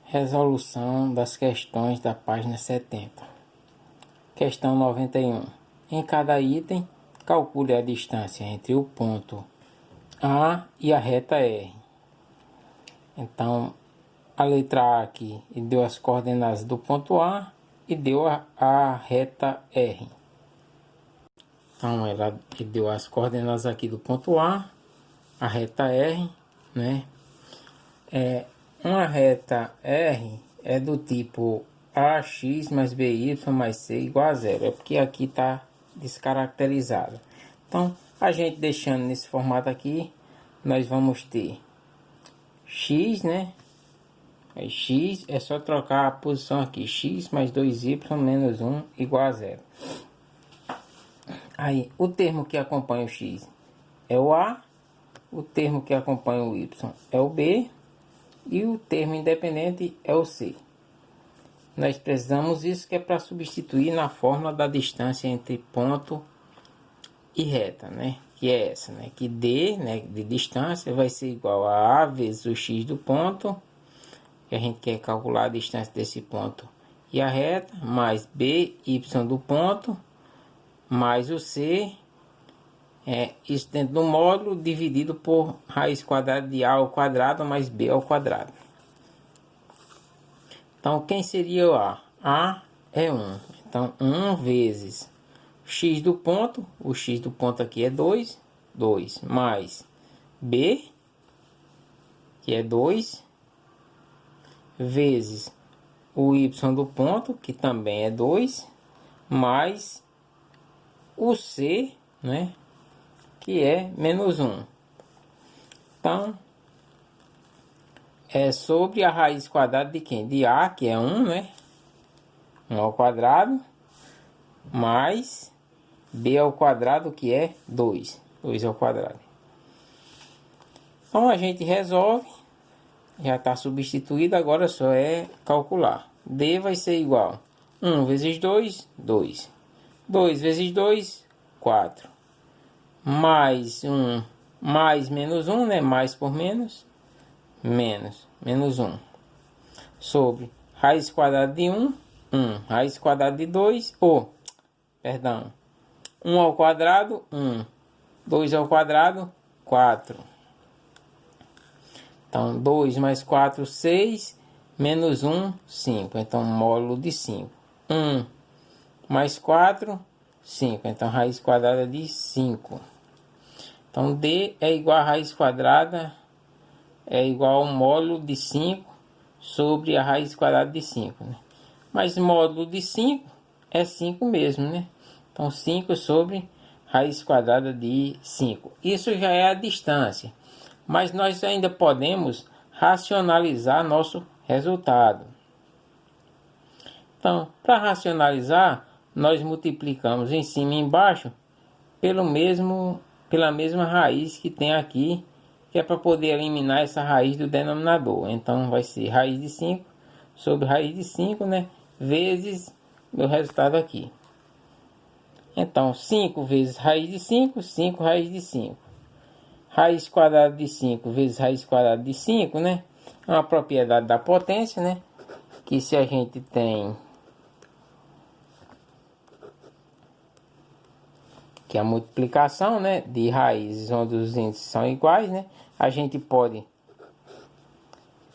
Resolução das questões da página 70. Questão 91. Em cada item, calcule a distância entre o ponto A e a reta R. Então, a letra A aqui deu as coordenadas do ponto A e deu a reta R. Então, ela deu as coordenadas aqui do ponto A reta R, né? Uma reta R é do tipo AX mais BY mais C igual a zero. É porque aqui está descaracterizado. Então, a gente deixando nesse formato aqui, nós vamos ter X, né? Aí, X é só trocar a posição aqui. X mais 2Y menos 1 igual a zero. Aí, o termo que acompanha o X é o A. O termo que acompanha o Y é o B. E o termo independente é o C. Nós precisamos isso que é para substituir na fórmula da distância entre ponto e reta, né? Que é essa, né? Que D, né, de distância vai ser igual a A vezes o X do ponto, que a gente quer calcular a distância desse ponto e a reta, mais BY do ponto, mais o C, isso dentro do módulo, dividido por raiz quadrada de A ao quadrado mais B ao quadrado. Então, quem seria o A? A é 1. Então, 1 vezes X do ponto. O X do ponto aqui é 2. 2 mais B, que é 2. Vezes o Y do ponto, que também é 2. Mais o C, né? Que é menos 1. Então, é sobre a raiz quadrada de quem? De A, que é 1, né? 1 ao quadrado, mais B ao quadrado, que é 2. 2 ao quadrado. Então, a gente resolve. Já está substituído, agora só é calcular. D vai ser igual a 1 vezes 2, 2. 2 vezes 2, 4. Mais 1, mais menos 1, né? Mais por menos. Menos 1. Sobre raiz quadrada de 1, 1. Raiz quadrada de 2, perdão. 1 ao quadrado, 1. 2 ao quadrado, 4. Então, 2 mais 4, 6. Menos 1, 5. Então, módulo de 5. 1 mais 4, 5. Então, raiz quadrada de 5. Então, D é igual a raiz quadrada, é igual ao módulo de 5 sobre a raiz quadrada de 5. Né? Mas módulo de 5 é 5 mesmo, né? Então, 5 sobre raiz quadrada de 5. Isso já é a distância. Mas nós ainda podemos racionalizar nosso resultado. Então, para racionalizar, nós multiplicamos em cima e embaixo pela mesma raiz que tem aqui, que é para poder eliminar essa raiz do denominador. Então, vai ser raiz de 5 sobre raiz de 5, né? Vezes meu resultado aqui. Então, 5 vezes raiz de 5, 5 raiz de 5. Raiz quadrada de 5 vezes raiz quadrada de 5, né? É uma propriedade da potência, né? Que se a gente tem que a multiplicação, né, de raízes onde os índices são iguais, né? A gente pode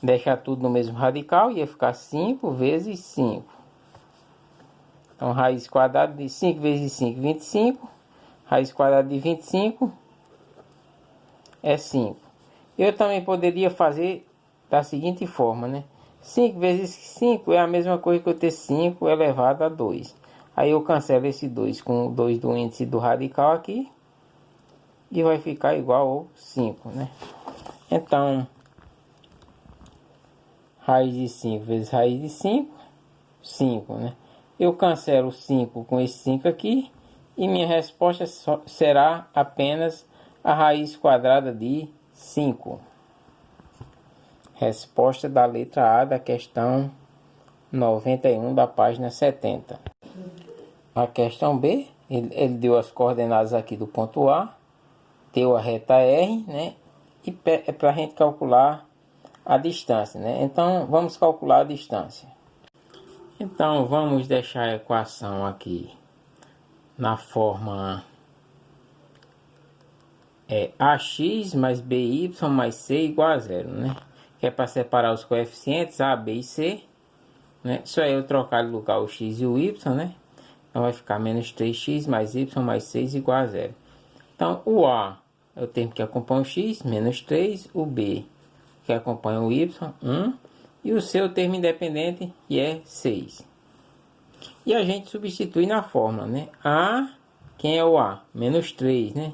deixar tudo no mesmo radical e ia ficar 5 vezes 5. Então, raiz quadrada de 5 vezes 5, 25. Raiz quadrada de 25 é 5. Eu também poderia fazer da seguinte forma, né? 5 vezes 5 é a mesma coisa que eu ter 5 elevado a 2. Aí eu cancelo esse 2 com o 2 do índice do radical aqui. E vai ficar igual ao 5, né? Então, raiz de 5 vezes raiz de 5, 5, né? Eu cancelo 5 com esse 5 aqui. E minha resposta será apenas a raiz quadrada de 5. Resposta da letra A da questão 91 da página 70. A questão B, ele deu as coordenadas aqui do ponto A, deu a reta R, né? E é para a gente calcular a distância, né? Então vamos calcular a distância. Então vamos deixar a equação aqui na forma ax mais by mais c igual a zero, né? Que é para separar os coeficientes a, b e c, né? Só eu trocar de lugar o x e o y, né? Então vai ficar menos 3x mais y mais 6 igual a zero. Então o a é o termo que acompanha o x, menos 3, o b que acompanha o y, 1, e o c é o termo independente, que é 6. E a gente substitui na fórmula, né? A, quem é o a? Menos 3, né?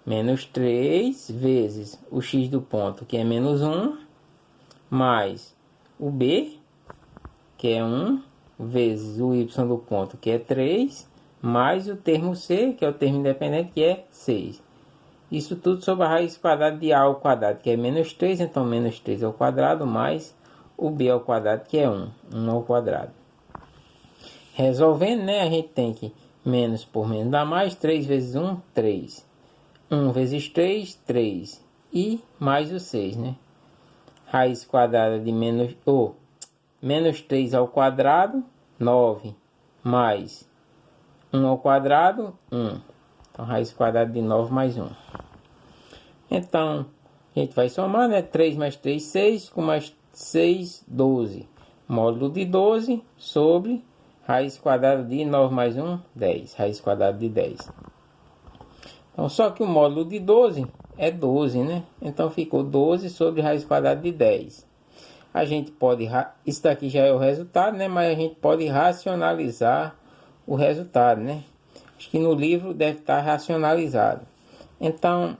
Menos 3 vezes o x do ponto, que é menos 1, mais o b, que é 1, vezes o y do ponto, que é 3, mais o termo c, que é o termo independente, que é 6. Isso tudo sobre a raiz quadrada de a ao quadrado, que é menos 3, então menos 3 ao quadrado, mais o b ao quadrado, que é 1, 1 ao quadrado. Resolvendo, né, a gente tem que menos por menos dá mais, 3 vezes 1, 3. 1 vezes 3, 3. E mais o 6, né? Raiz quadrada de menos 3 ao quadrado, 9. Mais 1 ao quadrado, 1. Então, raiz quadrada de 9 mais 1. Então, a gente vai somar, né? 3 mais 3, 6. Com mais 6, 12. Módulo de 12 sobre raiz quadrada de 9 mais 1, 10. Raiz quadrada de 10. Então, só que o módulo de 12 é 12, né? Então, ficou 12 sobre raiz quadrada de 10. A gente pode... Isso daqui já é o resultado, né? Mas a gente pode racionalizar o resultado, né? Acho que no livro deve estar racionalizado. Então,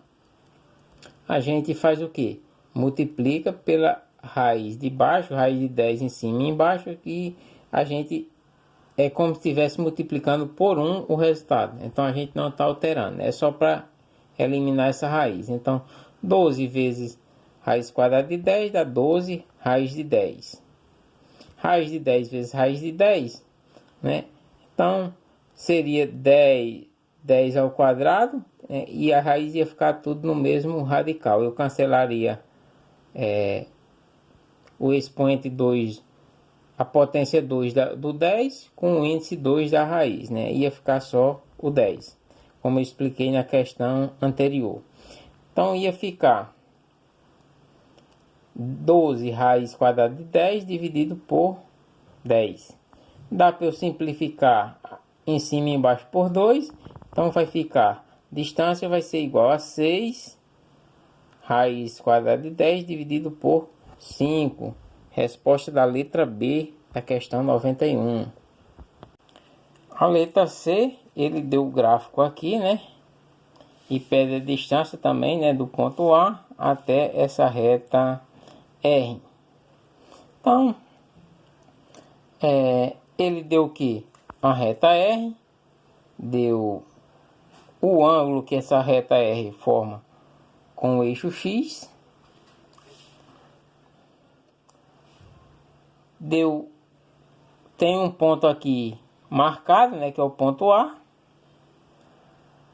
a gente faz o quê? Multiplica pela raiz de baixo, raiz de 10 em cima e embaixo, e a gente é como se estivesse multiplicando por 1 o resultado. Então a gente não está alterando, é só para eliminar essa raiz. Então 12 vezes raiz quadrada de 10 dá 12 raiz de 10. Raiz de 10 vezes raiz de 10, né? Então seria 10 ao quadrado, e a raiz ia ficar tudo no mesmo radical. Eu cancelaria o expoente 2, a potência 2 do 10 com o índice 2 da raiz, né? Ia ficar só o 10, como eu expliquei na questão anterior. Então ia ficar 12 raiz quadrada de 10 dividido por 10. Dá para eu simplificar em cima e embaixo por 2. Então vai ficar, distância vai ser igual a 6 raiz quadrada de 10 dividido por 5. Resposta da letra B da questão 91. A letra C, ele deu o gráfico aqui, né? E pede a distância também, né? Do ponto A até essa reta R. Então, ele deu o que? A reta R. Deu o ângulo que essa reta R forma com o eixo X. Tem um ponto aqui marcado, né, que é o ponto A,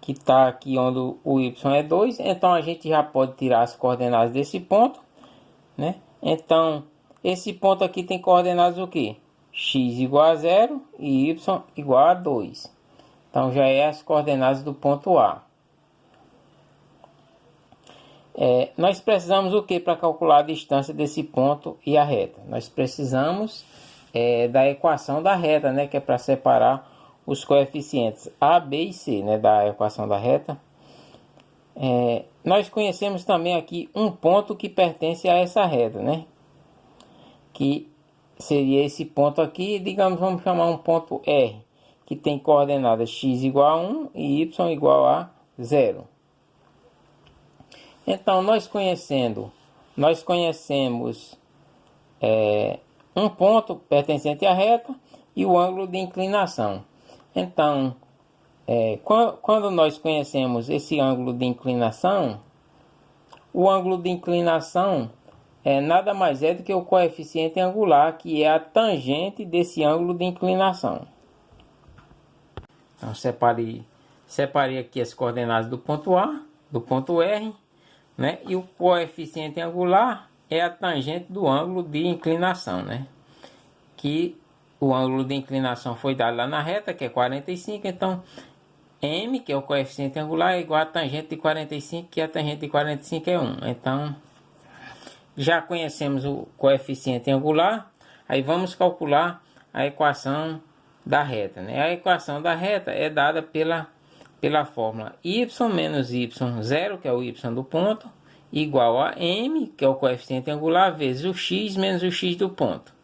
que está aqui onde o Y é 2. Então a gente já pode tirar as coordenadas desse ponto, né? Então esse ponto aqui tem coordenadas o que? X igual a 0 e Y igual a 2. Então já é as coordenadas do ponto A. Nós precisamos o que para calcular a distância desse ponto e a reta? Nós precisamos da equação da reta, né, que é para separar os coeficientes A, B e C, né, da equação da reta. Nós conhecemos também aqui um ponto que pertence a essa reta, né, que seria esse ponto aqui, digamos, vamos chamar um ponto R, que tem coordenadas x igual a 1 e y igual a 0. Então, nós conhecemos um ponto pertencente à reta e o ângulo de inclinação. Então, quando nós conhecemos esse ângulo de inclinação, o ângulo de inclinação nada mais é do que o coeficiente angular, que é a tangente desse ângulo de inclinação. Então, separei aqui as coordenadas do ponto A, do ponto R, né? E o coeficiente angular é a tangente do ângulo de inclinação, né? Que o ângulo de inclinação foi dado lá na reta, que é 45, então M, que é o coeficiente angular, é igual a tangente de 45, que a tangente de 45 é 1. Então, já conhecemos o coeficiente angular, aí vamos calcular a equação da reta, né? A equação da reta é dada pela fórmula y menos y0, que é o y do ponto, igual a m, que é o coeficiente angular, vezes o x menos o x do ponto.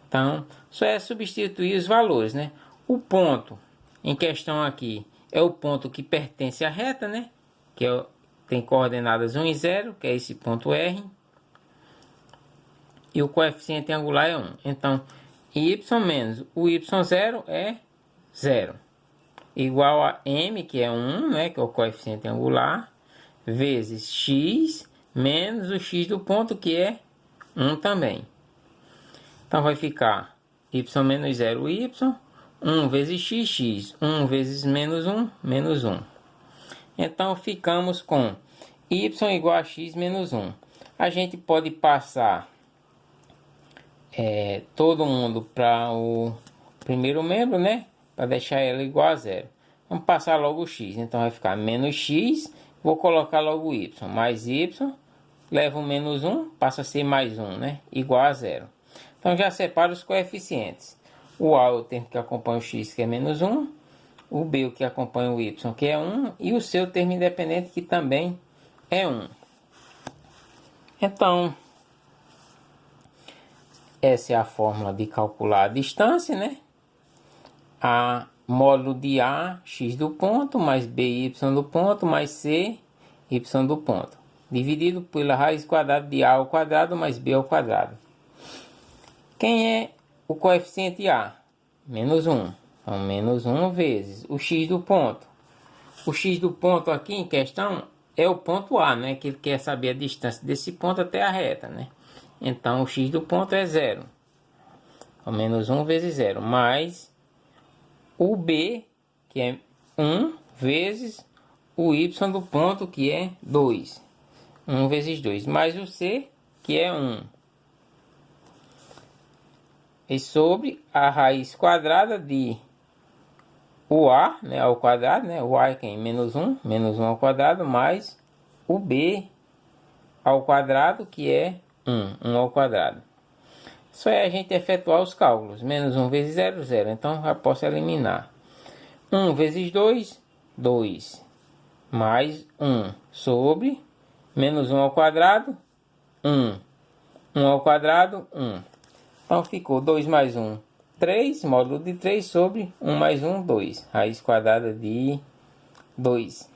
Então, só é substituir os valores, né? O ponto em questão aqui é o ponto que pertence à reta, né? Que tem coordenadas 1 e 0, que é esse ponto R. E o coeficiente angular é 1. Então, y menos o y0 é 0. Igual a m, que é 1, né? Que é o coeficiente angular, vezes x menos o x do ponto, que é 1 também. Então, vai ficar y menos 0, y, 1 vezes x, x, 1 vezes menos 1, menos 1. Então, ficamos com y igual a x menos 1. A gente pode passar todo mundo para o primeiro membro, né? Para deixar ela igual a 0. Vamos passar logo o x. Então, vai ficar menos x. Vou colocar logo o y. Mais y. Leva o menos 1. Passa a ser mais 1, né? Igual a 0. Então, já separo os coeficientes. O A é o termo que acompanha o x, que é menos 1. O B, o que acompanha o y, que é 1. E o C, o termo independente, que também é 1. Então, essa é a fórmula de calcular a distância, né? A módulo de A, x do ponto, mais B, y do ponto, mais C, y do ponto. Dividido pela raiz quadrada de A ao quadrado, mais B ao quadrado. Quem é o coeficiente A? Menos 1. Então, menos 1 vezes o x do ponto. O x do ponto aqui em questão é o ponto A, né? Que ele quer saber a distância desse ponto até a reta, né? Então, o x do ponto é 0. Então, menos 1 vezes 0. Mais o B, que é 1, vezes o y do ponto, que é 2. 1 vezes 2. Mais o C, que é 1. E sobre a raiz quadrada de o A, né, ao quadrado, né? O A é quem? Menos 1 ao quadrado, mais o B ao quadrado, que é 1 ao quadrado. Só é a gente efetuar os cálculos. Menos 1 vezes 0, 0. Então, já posso eliminar. 1 vezes 2, 2. Mais 1 sobre menos 1 ao quadrado, 1. 1 ao quadrado, 1. Então, ficou 2 mais 1, 3. Módulo de 3 sobre 1 mais 1, 2. Raiz quadrada de 2.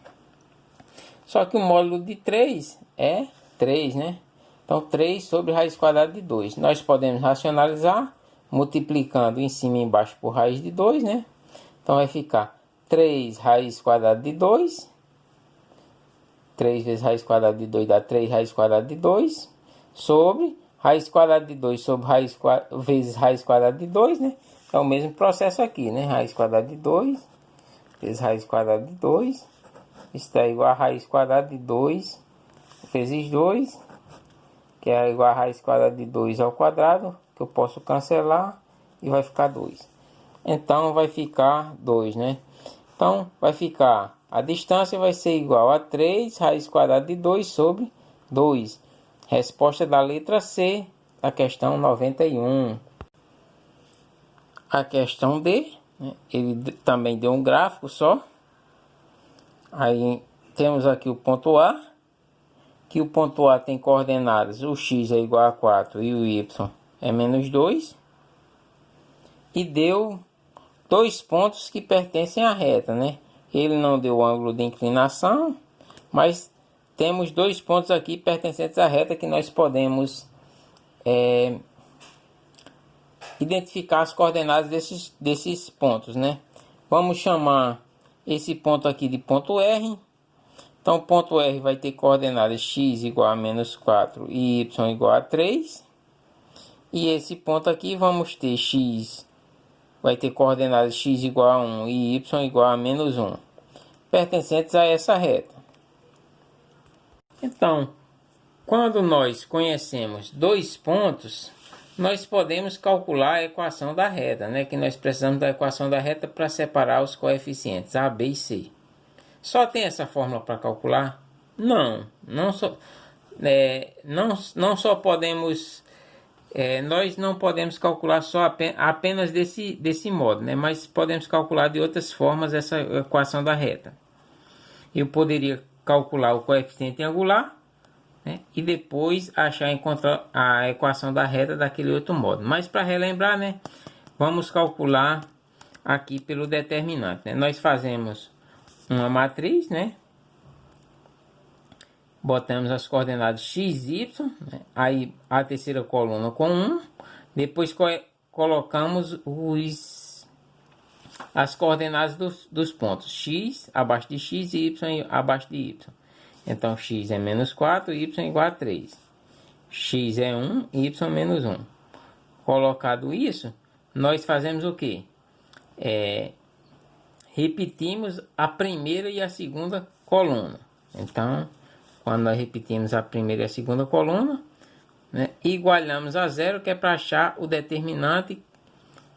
Só que o módulo de 3 é 3, né? Então, 3 sobre raiz quadrada de 2. Nós podemos racionalizar, multiplicando em cima e embaixo por raiz de 2, né? Então, vai ficar 3 raiz quadrada de 2. 3 vezes raiz quadrada de 2 dá 3 raiz quadrada de 2. Sobre raiz quadrada de 2 sobre raiz vezes raiz quadrada de 2, né? É o mesmo processo aqui, né? Raiz quadrada de 2 vezes raiz quadrada de 2. Isso é igual a raiz quadrada de 2 vezes 2, que é igual a raiz quadrada de 2 ao quadrado, que eu posso cancelar e vai ficar 2. Então, vai ficar 2, né? Então, vai ficar, a distância vai ser igual a 3 raiz quadrada de 2 sobre 2. Resposta da letra C, da questão 91. A questão D, né? Ele também deu um gráfico só. Aí, temos aqui o ponto A, que o ponto A tem coordenadas, o x é igual a 4 e o y é menos 2. E deu dois pontos que pertencem à reta, né? Ele não deu o ângulo de inclinação, mas temos dois pontos aqui pertencentes à reta que nós podemos identificar as coordenadas desses pontos, né? Vamos chamar esse ponto aqui de ponto R. Então, o ponto R vai ter coordenadas x igual a menos 4 e y igual a 3. E esse ponto aqui vamos ter x, vai ter coordenadas x igual a 1 e y igual a menos 1, pertencentes a essa reta. Então, Quando nós conhecemos dois pontos, nós podemos calcular a equação da reta, né? Que nós precisamos da equação da reta para separar os coeficientes A, B e C. Só tem essa fórmula para calcular? Não, não só podemos, nós não podemos calcular apenas desse modo, né? Mas podemos calcular de outras formas essa equação da reta. Eu poderia calcular o coeficiente angular, né? E depois encontrar a equação da reta daquele outro modo. Mas para relembrar, né? Vamos calcular aqui pelo determinante, né? Nós fazemos uma matriz, né? Botamos as coordenadas x, y, né? Aí a terceira coluna com 1. Depois colocamos as coordenadas dos pontos x abaixo de x e y abaixo de y. Então x é menos 4, y é igual a 3. X é 1, y menos 1. Colocado isso, nós fazemos o que? Repetimos a primeira e a segunda coluna. Então, quando nós repetimos a primeira e a segunda coluna, né, igualamos a zero, que é para achar o determinante,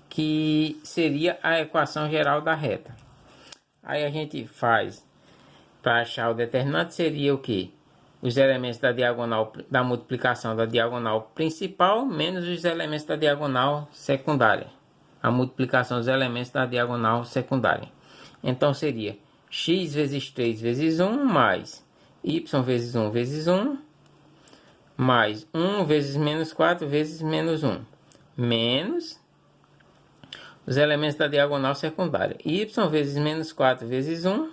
que seria a equação geral da reta. Aí a gente faz, para achar o determinante, seria o que? Os elementos da diagonal, da multiplicação da diagonal principal, menos os elementos da diagonal secundária. A multiplicação dos elementos da diagonal secundária. Então seria x vezes 3 vezes 1, mais y vezes 1 vezes 1, mais 1 vezes menos 4 vezes menos 1, menos os elementos da diagonal secundária. Y vezes menos 4 vezes 1,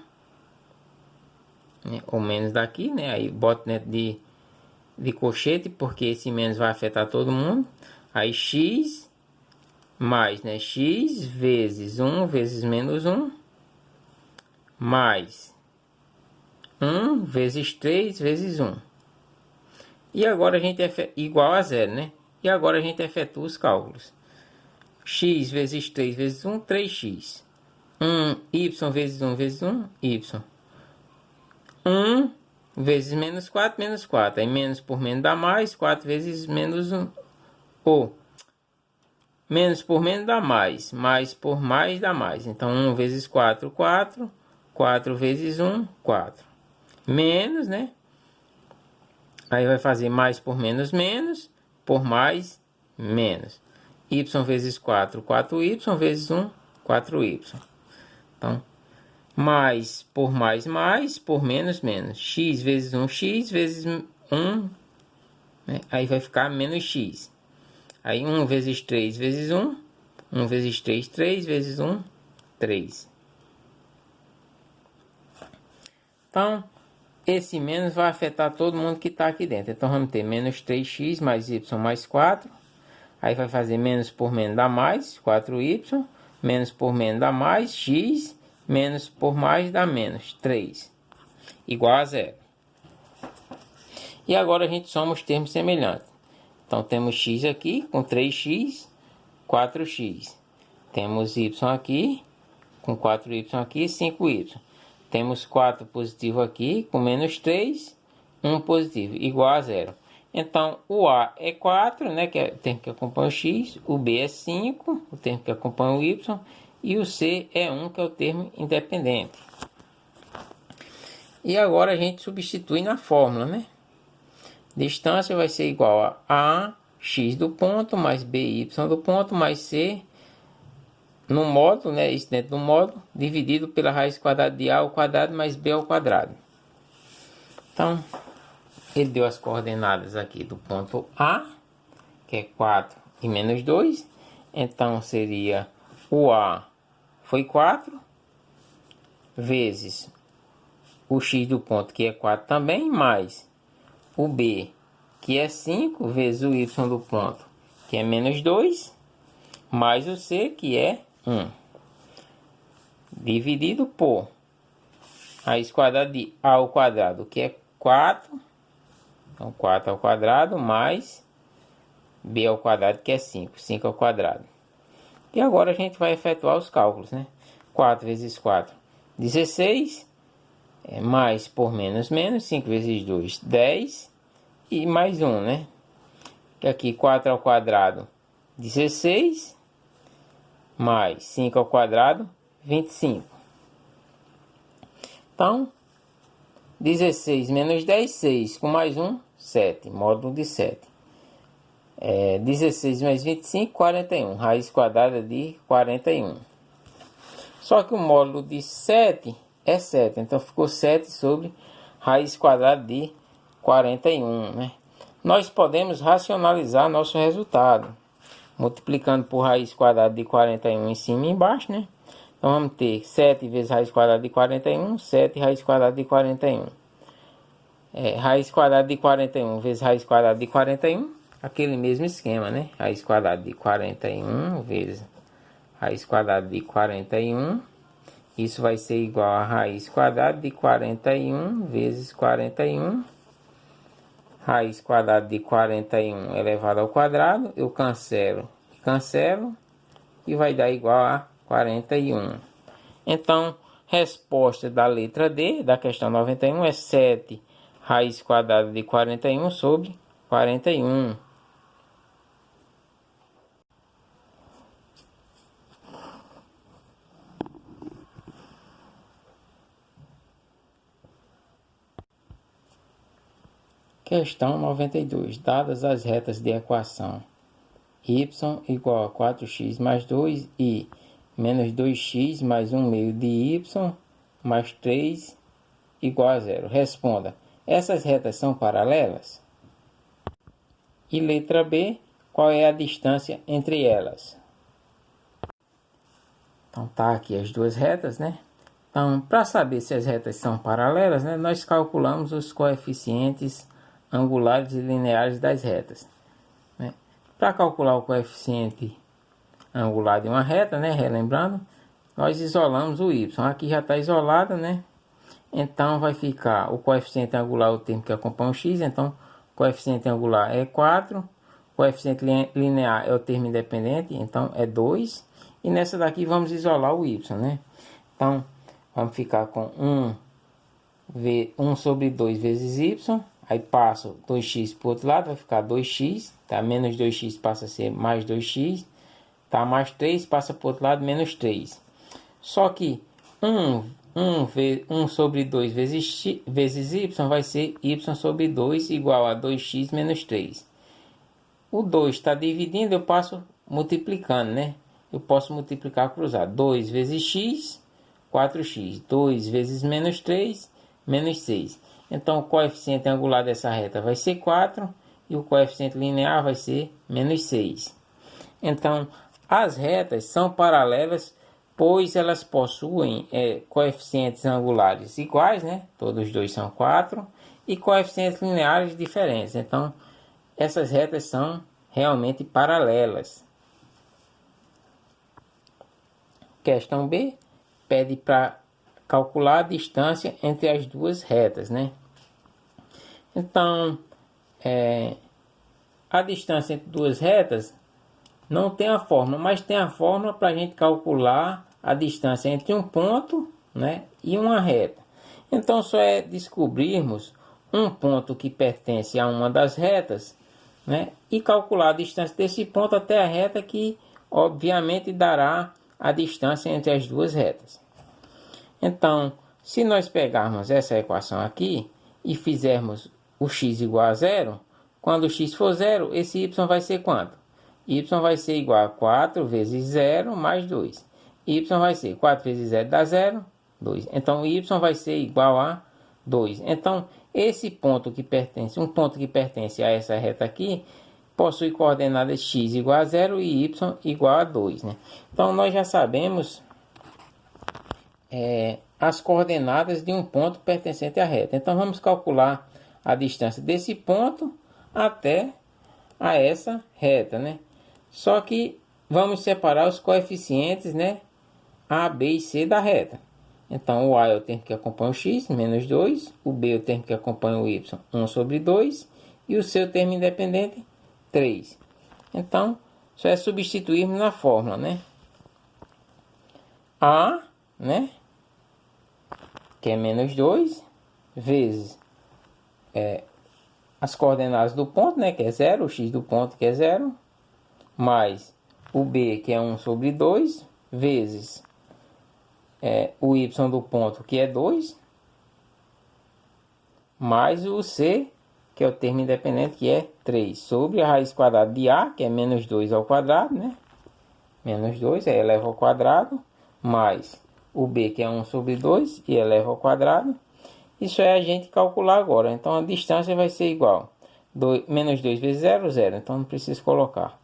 né, ou menos daqui, né? Aí boto dentro de colchete, porque esse menos vai afetar todo mundo. Aí x mais, né, x vezes 1 vezes menos 1, mais 1 vezes 3 vezes 1. E agora a gente igual a zero, né? E agora a gente efetua os cálculos. X vezes 3 vezes 1, 3x. Y vezes 1 vezes 1, y. 1 vezes menos 4, menos 4. Aí menos por menos dá mais, 4 vezes menos 1. Ou menos por menos dá mais, mais por mais dá mais. Então 1 vezes 4, 4. 4 vezes 1, 4. Menos, né? Aí vai fazer mais por menos, menos. Por mais, menos. Y vezes 4, 4y. Vezes 1, 4y. Então, mais, por menos, menos. X vezes 1, x vezes 1. Né? Aí vai ficar menos x. Aí 1 vezes 3 vezes 1. 1 vezes 3, 3 vezes 1, 3. Então, esse menos vai afetar todo mundo que está aqui dentro. Então, vamos ter menos 3x mais y mais 4. Aí vai fazer menos por menos dá mais, 4y. Menos por menos dá mais, x. Menos por mais dá menos, 3. Igual a zero. E agora a gente soma os termos semelhantes. Então, temos x aqui com 3x, 4x. Temos y aqui com 4y aqui, 5y. Temos 4 positivo aqui, com menos 3, 1 positivo, igual a zero. Então, o A é 4, né, que é o termo que acompanha o X. O B é 5, o termo que acompanha o Y. E o C é 1, que é o termo independente. E agora a gente substitui na fórmula, né? Distância vai ser igual a X do ponto, mais BY do ponto, mais C no módulo, né, isso dentro do módulo, dividido pela raiz quadrada de A ao quadrado mais B ao quadrado. Então, ele deu as coordenadas aqui do ponto A, que é 4 e menos 2. Então, seria o A foi 4, vezes o X do ponto, que é 4 também, mais o B, que é 5, vezes o Y do ponto, que é menos 2, mais o C, que é 1, dividido por raiz quadrada de A ao quadrado, que é 4, então 4 ao quadrado, mais B ao quadrado, que é 5, 5 ao quadrado. E agora a gente vai efetuar os cálculos, né? 4 vezes 4, 16, mais por menos, menos, 5 vezes 2, 10, e mais 1, né? Que aqui 4 ao quadrado, 16, mais 5 ao quadrado, 25. Então, 16 menos 10, 6, com mais 1, 7, módulo de 7. 16 mais 25, 41, raiz quadrada de 41. Só que o módulo de 7 é 7, então ficou 7 sobre raiz quadrada de 41, né? Nós podemos racionalizar nosso resultado, multiplicando por raiz quadrada de 41 em cima e embaixo, né? Então vamos ter 7 vezes raiz quadrada de 41, 7 raiz quadrada de 41. Raiz quadrada de 41 vezes raiz quadrada de 41, aquele mesmo esquema, né? Raiz quadrada de 41 vezes raiz quadrada de 41. Isso vai ser igual a raiz quadrada de 41 vezes 41. Raiz quadrada de 41 elevado ao quadrado. Eu cancelo e vai dar igual a 41. Então, resposta da letra D, da questão 91, é 7 raiz quadrada de 41 sobre 41. Questão 92. Dadas as retas de equação y igual a 4x mais 2 e menos 2x mais 1 meio de y mais 3 igual a 0. Responda, essas retas são paralelas? E letra B, qual é a distância entre elas? Então tá aqui as duas retas, né? Então, para saber se as retas são paralelas, né, nós calculamos os coeficientes angulares e lineares das retas, né? Para calcular o coeficiente angular de uma reta, né, relembrando, nós isolamos o y. Aqui já está isolado, né? Então vai ficar o coeficiente angular, o termo que acompanha o x. Então, o coeficiente angular é 4. O coeficiente linear é o termo independente, então é 2. E nessa daqui vamos isolar o y, né? Então, vamos ficar com 1 sobre 2 vezes y. Aí passo 2x para o outro lado, vai ficar 2x. Tá? Menos 2x passa a ser mais 2x. Tá? Mais 3 passa para o outro lado, menos 3. Só que 1 sobre 2 vezes y vai ser y sobre 2 igual a 2x menos 3. O 2 está dividindo, eu passo multiplicando, né? Eu posso multiplicar cruzado. 2 vezes x, 4x. 2 vezes menos 3, menos 6. Então, o coeficiente angular dessa reta vai ser 4 e o coeficiente linear vai ser menos 6. Então, as retas são paralelas, pois elas possuem coeficientes angulares iguais, né? Todos dois são 4, e coeficientes lineares diferentes. Então, essas retas são realmente paralelas. Questão B pede para calcular a distância entre as duas retas, né? Então, a distância entre duas retas não tem a fórmula, mas tem a fórmula para a gente calcular a distância entre um ponto, né, e uma reta. Então, só é descobrirmos um ponto que pertence a uma das retas, né, e calcular a distância desse ponto até a reta, que obviamente dará a distância entre as duas retas. Então, se nós pegarmos essa equação aqui e fizermos o x igual a 0, quando o x for 0, esse y vai ser quanto? Y vai ser igual a 4 vezes 0 mais 2. Y vai ser 4 vezes 0 dá 0, 2. Então, y vai ser igual a 2. Então, esse ponto que pertence, um ponto que pertence a essa reta aqui, possui coordenadas x igual a 0 e y igual a 2, né? Então, nós já sabemos as coordenadas de um ponto pertencente à reta. Então, vamos calcular a distância desse ponto até a essa reta, né? Só que vamos separar os coeficientes, né, A, B e C da reta. Então, o A é o termo que acompanha o x, menos 2. O B é o termo que acompanha o y, 1 sobre 2. E o C é o termo independente, 3. Então, só é substituirmos na fórmula, né? A, né, que é menos 2, vezes as coordenadas do ponto, né, que é 0, o x do ponto, que é 0, mais o b, que é 1 sobre 2, vezes o y do ponto, que é 2, mais o c, que é o termo independente, que é 3, sobre a raiz quadrada de a, que é menos 2 ao quadrado, né? Menos 2, aí eleva ao quadrado, mais o b, que é 1 sobre 2, e eleva ao quadrado. Isso é a gente calcular agora. Então, a distância vai ser igual. Menos 2 vezes 0, 0. Então, não preciso colocar.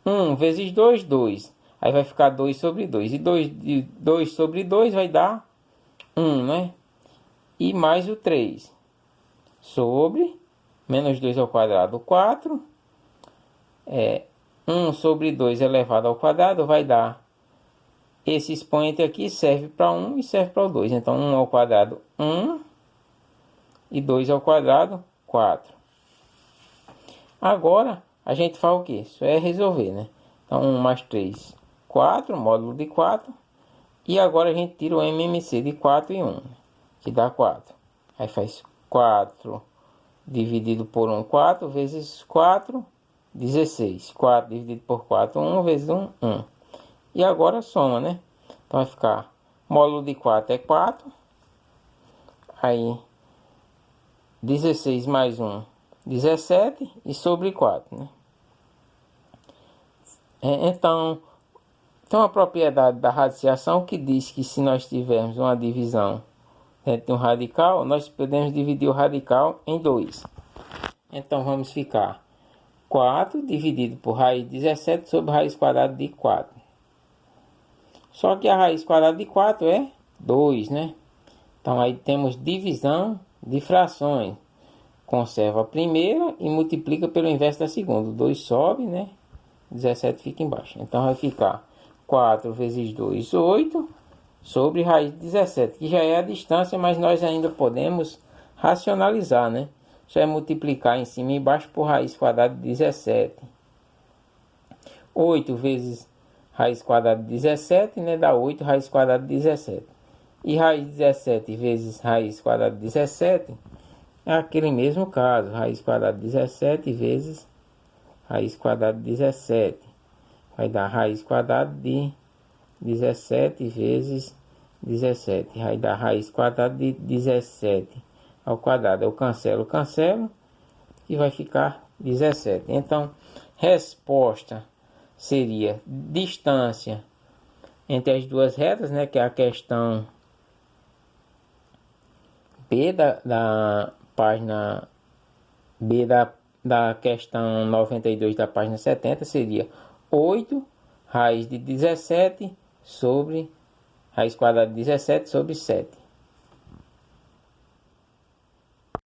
1 vezes 2, 2. Aí vai ficar 2 sobre 2. E 2 sobre 2 vai dar 1, né? E mais o 3. Sobre menos 2 ao quadrado, 4. 1 sobre 2 elevado ao quadrado vai dar... Esse expoente aqui serve para 1 e serve para o 2. Então, 1 ao quadrado, 1. E 2 ao quadrado, 4. Agora, a gente faz o quê? Isso é resolver, né? Então, 1 mais 3, 4, módulo de 4. E agora a gente tira o MMC de 4 e 1, que dá 4. Aí faz 4 dividido por 1, 4, vezes 4, 16. 4 dividido por 4, 1, vezes 1, 1. E agora soma, né? Então, vai ficar, módulo de 4 é 4. Aí... 16 mais 1, 17, e sobre 4, né? Então, tem uma propriedade da radiciação que diz que se nós tivermos uma divisão dentro de um radical, nós podemos dividir o radical em 2. Então, vamos ficar 4 dividido por raiz de 17 sobre raiz quadrada de 4. Só que a raiz quadrada de 4 é 2, né? Então, aí temos divisão de frações. Conserva a primeira e multiplica pelo inverso da segunda. 2 sobe, né? 17 fica embaixo. Então, vai ficar 4 vezes 2, 8, sobre raiz de 17, que já é a distância, mas nós ainda podemos racionalizar, né? Só é multiplicar em cima e embaixo por raiz quadrada de 17. 8 vezes raiz quadrada de 17, né? Dá 8 raiz quadrada de 17. E raiz de 17 vezes raiz quadrada de 17 é aquele mesmo caso. Raiz quadrada de 17 vezes raiz quadrada de 17. Vai dar raiz quadrada de 17 vezes 17. Vai dar raiz quadrada de 17 ao quadrado. Eu cancelo, e vai ficar 17. Então, resposta seria distância entre as duas retas, né? Que é a questão B da página B da questão 92 da página 70 seria 8 raiz de 17 sobre raiz quadrada de 17 sobre 7.